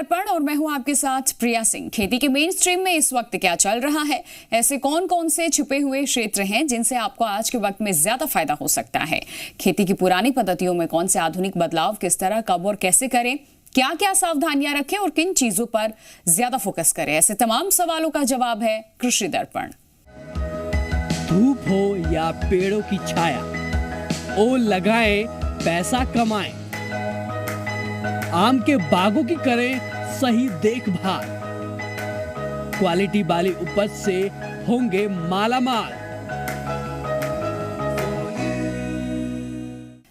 दर्पण और मैं हूं आपके साथ प्रिया सिंह। खेती के मेन स्ट्रीम में इस वक्त क्या चल रहा है, ऐसे कौन कौन से छुपे हुए क्षेत्र हैं जिनसे आपको आज के वक्त में ज्यादा फायदा हो सकता है, खेती की पुरानी पद्धतियों में कौन से आधुनिक बदलाव किस तरह, कब और कैसे करें, क्या क्या सावधानियां रखें और किन चीजों पर ज्यादा फोकस करें, ऐसे तमाम सवालों का जवाब है कृषि दर्पण। धूप हो या पेड़ों की छाया, ओल लगाएं, पैसा कमाएं। आम के बागों की करें सही देखभाल, क्वालिटी वाली उपज से होंगे मालामाल।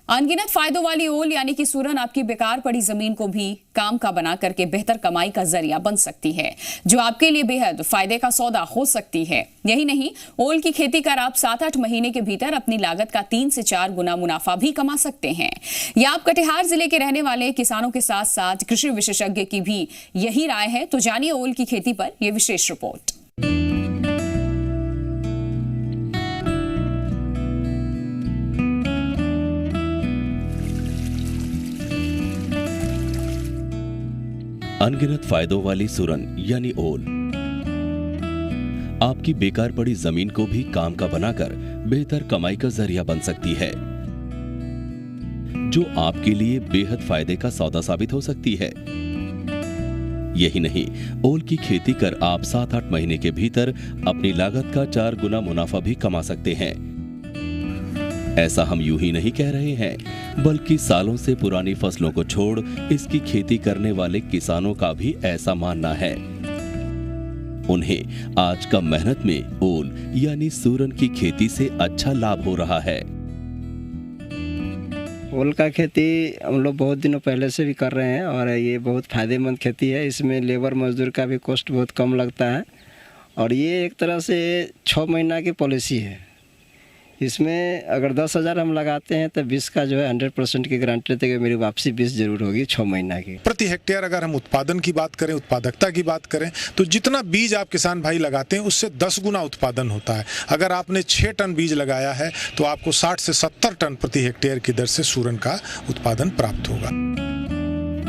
अनगिनत फायदों वाली ओल यानी कि सूरन आपकी बेकार पड़ी जमीन को भी काम का बना करके बेहतर कमाई का जरिया बन सकती है, जो आपके लिए बेहद फायदे का सौदा हो सकती है। यही नहीं, ओल की खेती कर आप 7-8 महीने के भीतर अपनी लागत का 3 से 4 गुना मुनाफा भी कमा सकते हैं। या आप कटिहार जिले के रहने वाले किसानों के साथ साथ कृषि विशेषज्ञ की भी यही राय है, तो जानिए ओल की खेती पर यह विशेष रिपोर्ट। अनगिनत फायदों वाली सूरन यानी ओल आपकी बेकार पड़ी जमीन को भी काम का बनाकर बेहतर कमाई का जरिया बन सकती है, जो आपके लिए बेहद फायदे का सौदा साबित हो सकती है। यही नहीं, ओल की खेती कर आप 7-8 महीने के भीतर अपनी लागत का 4 गुना मुनाफा भी कमा सकते हैं। ऐसा हम यूं ही नहीं कह रहे हैं, बल्कि सालों से पुरानी फसलों को छोड़ इसकी खेती करने वाले किसानों का भी ऐसा मानना है। उन्हें आज का मेहनत में ओल यानी सूरन की खेती से अच्छा लाभ हो रहा है। ओल का खेती हम लोग बहुत दिनों पहले से भी कर रहे हैं और ये बहुत फायदेमंद खेती है। इसमें लेबर मजदूर का भी कॉस्ट बहुत कम लगता है और ये एक तरह से 6 महीना की पॉलिसी है। इसमें अगर 10,000 हम लगाते हैं तो 20 का जो है 100% की गारंटी देते कि मेरी वापसी 20 जरूर होगी 6 महीना की। प्रति हेक्टेयर अगर हम उत्पादन की बात करें, उत्पादकता की बात करें, तो जितना बीज आप किसान भाई लगाते हैं उससे 10 गुना उत्पादन होता है। अगर आपने 6 टन बीज लगाया है तो आपको 60 से 70 टन प्रति हेक्टेयर की दर से सूरन का उत्पादन प्राप्त होगा।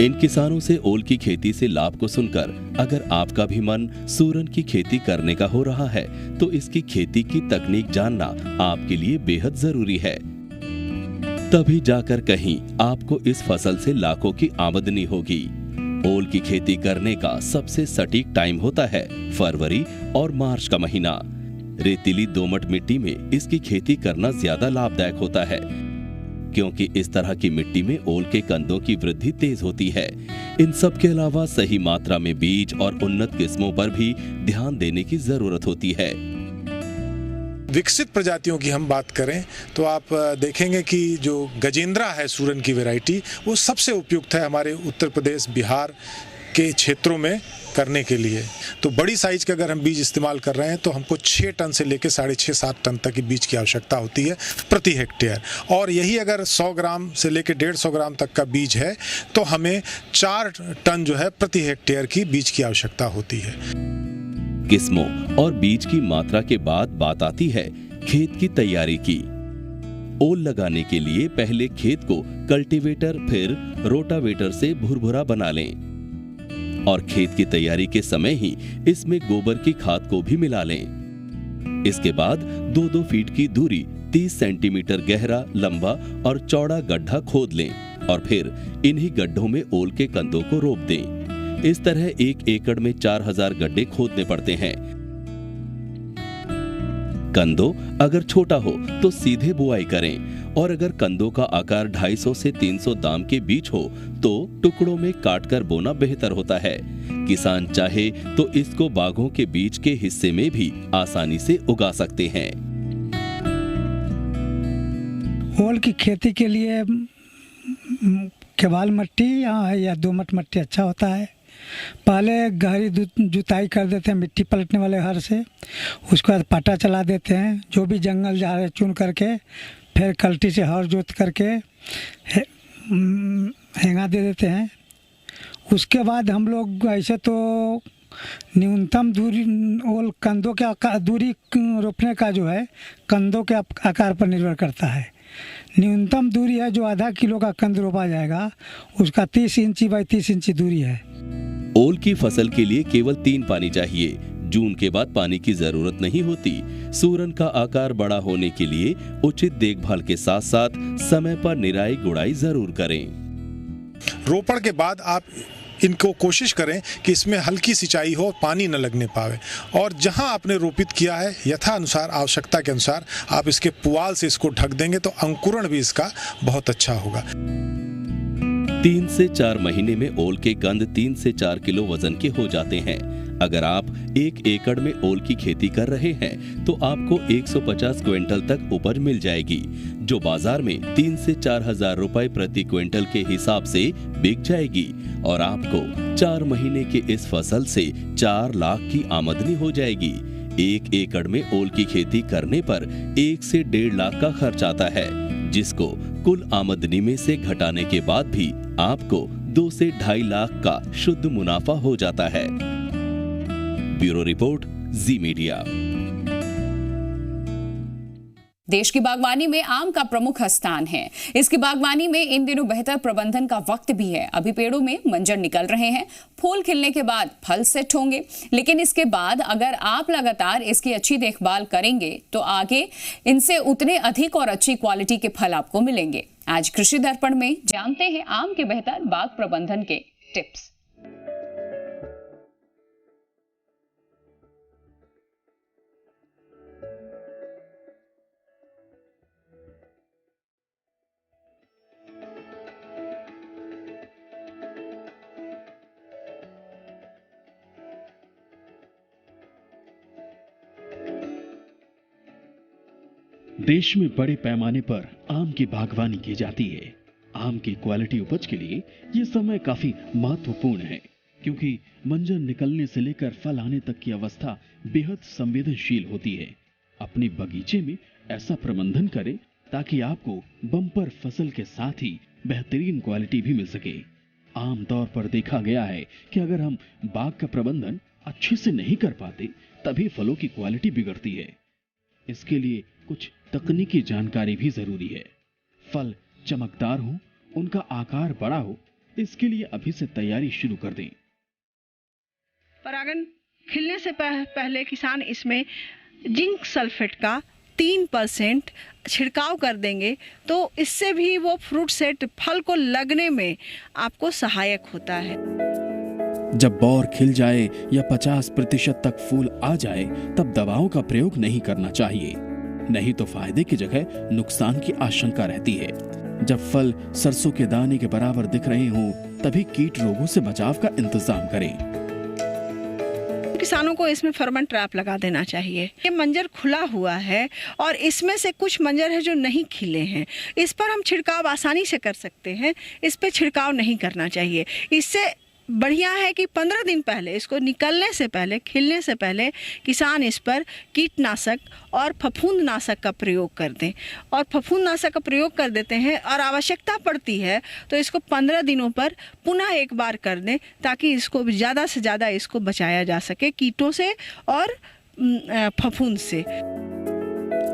इन किसानों से ओल की खेती से लाभ को सुनकर अगर आपका भी मन सूरन की खेती करने का हो रहा है, तो इसकी खेती की तकनीक जानना आपके लिए बेहद जरूरी है। तभी जाकर कहीं आपको इस फसल से लाखों की आमदनी होगी। ओल की खेती करने का सबसे सटीक टाइम होता है फरवरी और मार्च का महीना। रेतीली दोमट मिट्टी में इसकी खेती करना ज्यादा लाभदायक होता है, क्योंकि इस तरह की मिट्टी में ओल के कंदों की वृद्धि तेज होती है। इन सब के अलावा सही मात्रा में बीज और उन्नत किस्मों पर भी ध्यान देने की जरूरत होती है। विकसित प्रजातियों की हम बात करें तो आप देखेंगे कि जो गजेंद्रा है सूरन की वैरायटी, वो सबसे उपयुक्त है हमारे उत्तर प्रदेश बिहार के क्षेत्रों में करने के लिए। तो बड़ी साइज का अगर हम बीज इस्तेमाल कर रहे हैं तो हमको 6 टन से लेकर 6.5-7 टन तक की बीज की आवश्यकता होती है प्रति हेक्टेयर। और यही अगर 100 ग्राम से लेकर 150 ग्राम तक का बीज है तो हमें 4 टन जो है प्रति हेक्टेयर की बीज की आवश्यकता होती है। किस्मों और बीज की मात्रा के बाद बात आती है खेत की तैयारी की। ओल लगाने के लिए पहले खेत को कल्टीवेटर फिर रोटावेटर से भुरभुरा बना लें और खेत की तैयारी के समय ही इसमें गोबर की खाद को भी मिला लें। इसके बाद 2-2 फीट की दूरी 30 सेंटीमीटर गहरा, लंबा और चौड़ा गड्ढा खोद लें और फिर इन्हीं गड्ढों में ओल के कंदों को रोप दें। इस तरह 1 एकड़ में 4000 गड्ढे खोदने पड़ते हैं। कंदों अगर छोटा हो तो सीधे बुआई करें और अगर कंदों का आकार 250 से 300 दाम के बीच हो तो टुकड़ों में काटकर बोना बेहतर होता है। किसान चाहे तो इसको बागों के बीच के हिस्से में भी आसानी से उगा सकते हैं। ओल की खेती के लिए केवाल मिट्टी या दोमट मिट्टी अच्छा होता है। पहले गहरी जुताई कर देते हैं मिट्टी पलटने वाले हर से, उसके बाद पाटा चला देते हैं, जो भी जंगल झाड़ चुन करके फिर कल्टी से हर जोत करके हेंगा दे देते हैं। उसके बाद हम लोग ऐसे तो न्यूनतम दूरी ओल कंदों के दूरी रोपने का जो है कंदों के आकार पर निर्भर करता है। न्यूनतम दूरी है जो आधा किलो का कंद रोपा जाएगा, उसका 30 इंची बाई 30 इंची दूरी है। ओल की फसल के लिए केवल 3 पानी चाहिए। जून के बाद पानी की जरूरत नहीं होती। सूरन का आकार बड़ा होने के लिए उचित देखभाल के साथ साथ समय पर निराई गुड़ाई जरूर करें। रोपण के बाद आप इनको कोशिश करें कि इसमें हल्की सिंचाई हो, पानी न लगने पावे, और जहां आपने रोपित किया है यथा अनुसार आवश्यकता के अनुसार आप इसके पुआल से इसको ढक देंगे तो अंकुरण भी इसका बहुत अच्छा होगा। 3 से 4 महीने में ओल के कंद 3 से 4 किलो वजन के हो जाते हैं। अगर आप 1 एकड़ में ओल की खेती कर रहे हैं तो आपको 150 क्विंटल तक उपज मिल जाएगी, जो बाजार में 3 से 4 हजार रुपए प्रति क्विंटल के हिसाब से बिक जाएगी और आपको 4 महीने के इस फसल से 4 लाख की आमदनी हो जाएगी। 1 एकड़ में ओल की खेती करने पर 1 से 1.5 लाख का खर्च आता है, जिसको कुल आमदनी में से घटाने के बाद भी आपको 2 से 2.5 लाख का शुद्ध मुनाफा हो जाता है। ब्यूरो रिपोर्ट, जी मीडिया। देश की बागवानी में आम का प्रमुख स्थान है। इसकी बागवानी में इन दिनों बेहतर प्रबंधन का वक्त भी है। अभी पेड़ों में मंजर निकल रहे हैं, फूल खिलने के बाद फल सेट होंगे, लेकिन इसके बाद अगर आप लगातार इसकी अच्छी देखभाल करेंगे तो आगे इनसे उतने अधिक और अच्छी क्वालिटी के फल आपको मिलेंगे। आज कृषि दर्पण में जानते हैं आम के बेहतर बाग प्रबंधन के टिप्स। देश में बड़े पैमाने पर आम की बागवानी की जाती है। आम की क्वालिटी उपज के लिए ये समय काफी महत्वपूर्ण है, क्योंकि मंजर निकलने से लेकर फल आने तक की अवस्था बेहद संवेदनशील होती है। अपने बगीचे में ऐसा प्रबंधन करें ताकि आपको बम्पर फसल के साथ ही बेहतरीन क्वालिटी भी मिल सके। आमतौर पर देखा गया है कि अगर हम बाग का प्रबंधन अच्छे से नहीं कर पाते तभी फलों की क्वालिटी बिगड़ती है। इसके लिए कुछ तकनीकी जानकारी भी जरूरी है। फल चमकदार हो, उनका आकार बड़ा हो, इसके लिए अभी से तैयारी शुरू कर दें। परागन खिलने से पहले किसान इसमें जिंक सल्फेट का 3% छिड़काव कर देंगे तो इससे भी वो फ्रूट सेट फल को लगने में आपको सहायक होता है। जब बौर खिल जाए या 50% तक फूल आ जाए तब दवाओं का प्रयोग नहीं करना चाहिए, नहीं तो फायदे की जगह नुकसान की आशंका रहती है। जब फल सरसों के दाने के बराबर दिख रहे हों तभी कीट रोगों से बचाव का इंतजाम करें। किसानों को इसमें फेरोमोन ट्रैप लगा देना चाहिए। ये मंजर खुला हुआ है और इसमें से कुछ मंजर है जो नहीं खिले हैं, इस पर हम छिड़काव आसानी से कर सकते हैं। इस पर छिड़काव नहीं करना चाहिए। इससे बढ़िया है कि 15 दिन पहले, इसको निकलने से पहले, खिलने से पहले किसान इस पर कीटनाशक और फफूंदनाशक का प्रयोग कर दें। और फफूंदनाशक का प्रयोग कर देते हैं और आवश्यकता पड़ती है तो इसको 15 दिनों पर पुनः एक बार कर दें, ताकि इसको ज़्यादा से ज़्यादा इसको बचाया जा सके कीटों से और फफूंद से।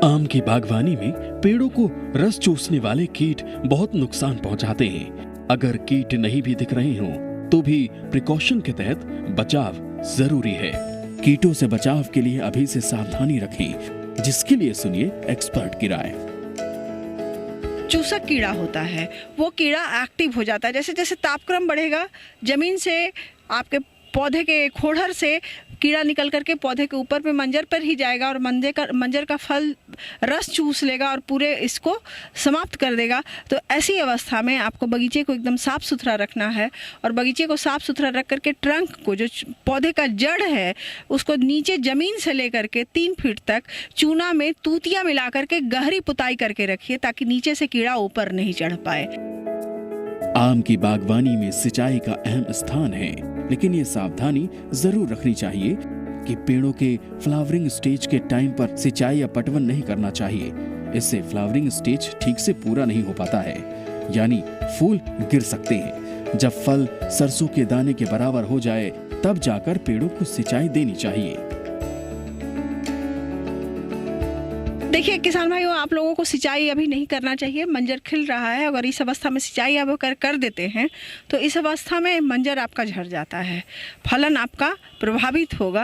आम की बागवानी में पेड़ों को रस चूसने वाले कीट बहुत नुकसान पहुंचाते हैं। अगर कीट नहीं भी दिख रहे हों तो भी प्रिकॉशन के तहत बचाव जरूरी है। कीटों से बचाव के लिए अभी से सावधानी रखें, जिसके लिए सुनिए एक्सपर्ट की राय। चूसक कीड़ा होता है, वो कीड़ा एक्टिव हो जाता है। जैसे जैसे तापक्रम बढ़ेगा, जमीन से आपके पौधे के खोड़र से कीड़ा निकल करके पौधे के ऊपर पे मंजर पर ही जाएगा और मंजर का फल रस चूस लेगा और पूरे इसको समाप्त कर देगा। तो ऐसी अवस्था में आपको बगीचे को एकदम साफ़ सुथरा रखना है और बगीचे को साफ़ सुथरा रख करके ट्रंक को, जो पौधे का जड़ है, उसको नीचे ज़मीन से लेकर के 3 फीट तक चूना में तूतियाँ मिला करके गहरी पुताई करके रखिए, ताकि नीचे से कीड़ा ऊपर नहीं चढ़ पाए। आम की बागवानी में सिंचाई का अहम स्थान है, लेकिन ये सावधानी जरूर रखनी चाहिए कि पेड़ों के फ्लावरिंग स्टेज के टाइम पर सिंचाई या पटवन नहीं करना चाहिए। इससे फ्लावरिंग स्टेज ठीक से पूरा नहीं हो पाता है, यानी फूल गिर सकते हैं। जब फल सरसों के दाने के बराबर हो जाए तब जाकर पेड़ों को सिंचाई देनी चाहिए। देखिए किसान भाइयों, आप लोगों को सिंचाई अभी नहीं करना चाहिए। मंजर खिल रहा है, अगर इस अवस्था में सिंचाई आप कर देते हैं तो इस अवस्था में मंजर आपका झड़ जाता है, फलन आपका प्रभावित होगा।